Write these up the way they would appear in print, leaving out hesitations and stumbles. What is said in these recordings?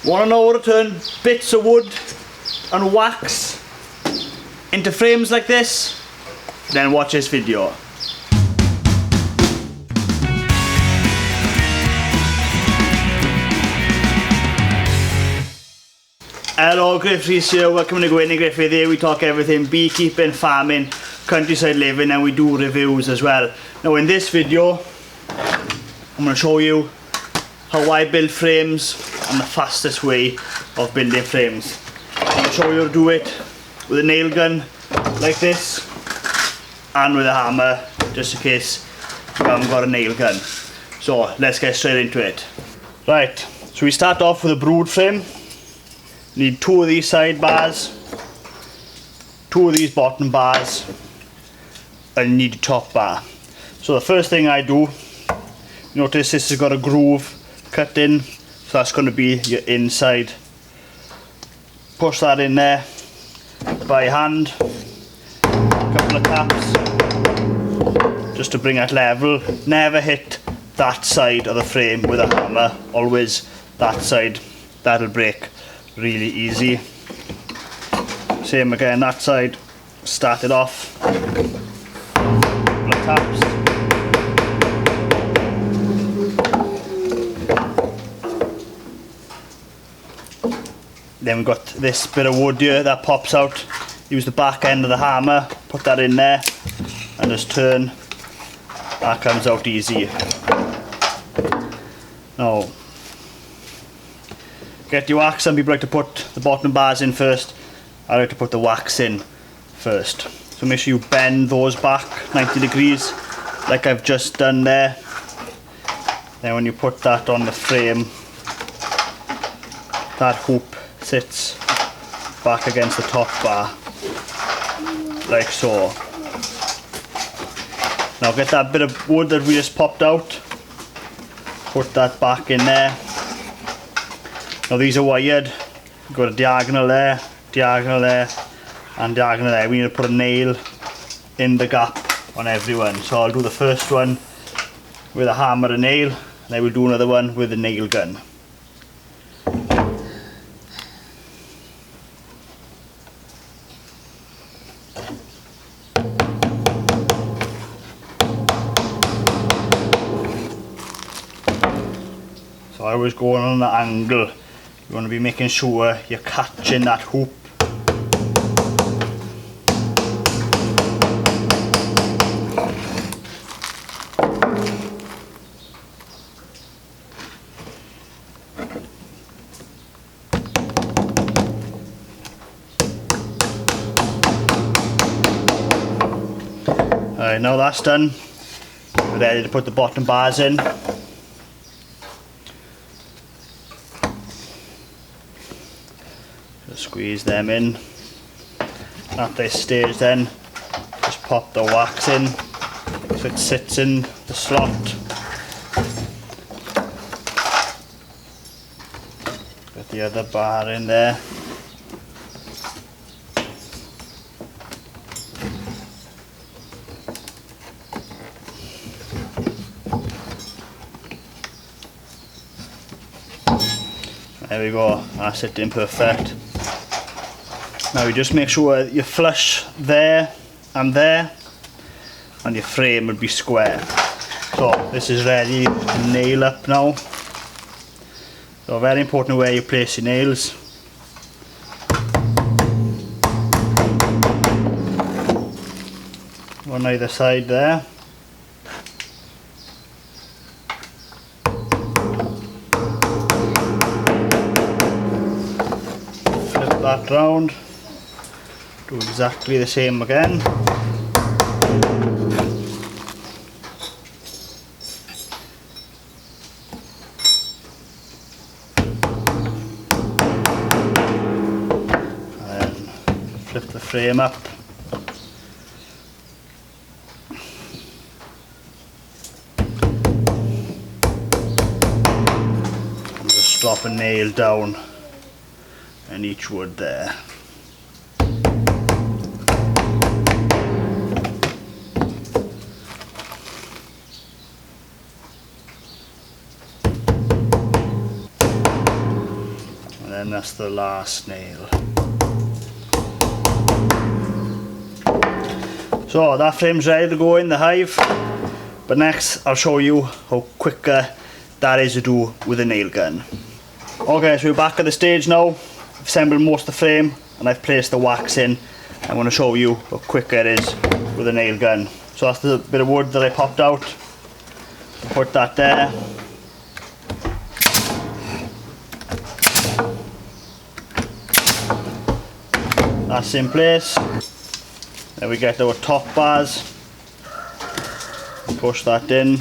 Want to know how to turn bits of wood and wax into frames like this? Then watch this video. Hello, Griffiths here, welcome to Gwynny Griffith here. We talk everything beekeeping, farming, countryside living, and we do reviews as well. Now in this video, I'm going to show you how I build frames and the fastest way of building frames. I'm going to show you how to do it with a nail gun like this and with a hammer, just in case you haven't got a nail gun. So let's get straight into it. Right, so we start off with a brood frame. You need 2 of these side bars, 2 of these bottom bars, and you need a top bar. So the first thing I do, notice this has got a groove cut in, so that's going to be your inside. Push that in there by hand, a couple of taps just to bring it level. Never hit that side of the frame with a hammer, always that side. That'll break really easy. Same again, that side, start it off, couple of taps. Then we've got this bit of wood here that pops out. Use the back end of the hammer, put that in there and just turn. That comes out easy. Now, get your wax. Some people like to put the bottom bars in first. I like to put the wax in first. So make sure you bend those back 90 degrees like I've just done there. Then when you put that on the frame, that hoop sits back against the top bar, like so. Now get that bit of wood that we just popped out, put that back in there. Now these are wired. You've got a diagonal there, and diagonal there. We need to put a nail in the gap on every one. So I'll do the first one with a hammer and nail, and then we'll do another one with a nail gun. So I was going on the angle. You want to be making sure you're catching that hoop. Alright, now that's done, we're ready to put the bottom bars in. Just squeeze them in. At this stage then, just pop the wax in so it sits in the slot. Get the other bar in there. There we go, that's it, perfect. Now you just make sure you flush there, and your frame will be square. So this is ready to nail up now. So very important where you place your nails. On either side there. Flip that round. Do exactly the same again. And flip the frame up. And just drop a nail down in each wood there. then that's the last nail. So that frame's ready to go in the hive, but next I'll show you how quicker that is to do with a nail gun. Okay, so we're back at the stage now. I've assembled most of the frame and I've placed the wax in. I'm going to show you how quicker it is with a nail gun. So that's the bit of wood that I popped out. Put that there. That's in place. Then we get our top bars. Push that in.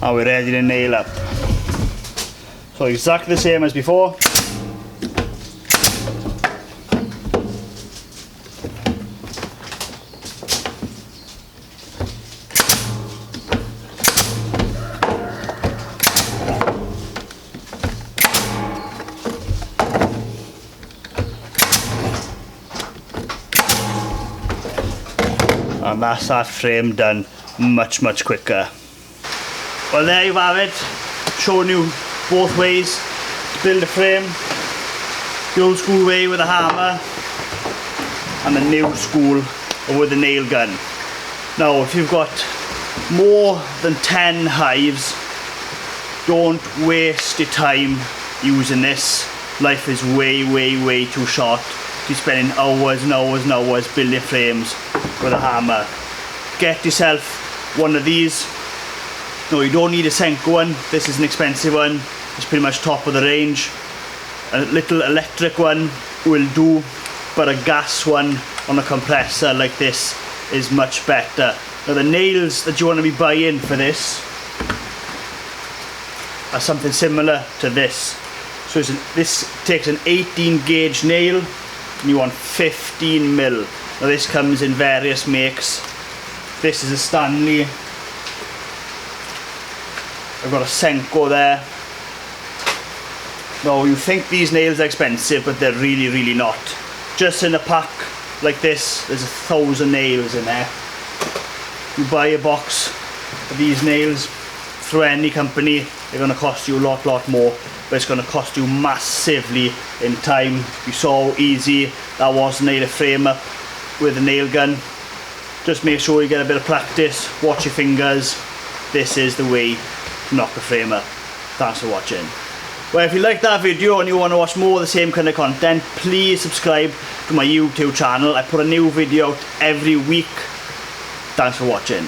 And we're ready to nail up. So exactly the same as before. And that's that frame done much quicker. Well, there you have it, showing you both ways to build a frame. The old school way with a hammer and the new school with a nail gun. Now if you've got more than 10 hives, don't waste your time using this. Life is way too short to be spending hours and hours building frames with a hammer. Get yourself one of these. No, you don't need a Senko one. This is an expensive one. It's pretty much top of the range. A little electric one will do, but a gas one on a compressor like this is much better. Now the nails that you want to be buying for this are something similar to this. So this takes an 18 gauge nail and you want 15 mil. Now this comes in various makes. This is a Stanley. I've got a Senko there. Now you think these nails are expensive, but they're really not. Just in a pack like this, there's 1,000 nails in there. You buy a box of these nails through any company, they're going to cost you a lot more, but it's going to cost you massively in time. You saw how easy that was to nail a frame up with a nail gun. Just make sure you get a bit of practice, watch your fingers. This is the way to knock a frame up. Thanks for watching. Well, if you liked that video and you want to watch more of the same kind of content, please subscribe to my YouTube channel. I put a new video out every week. Thanks for watching.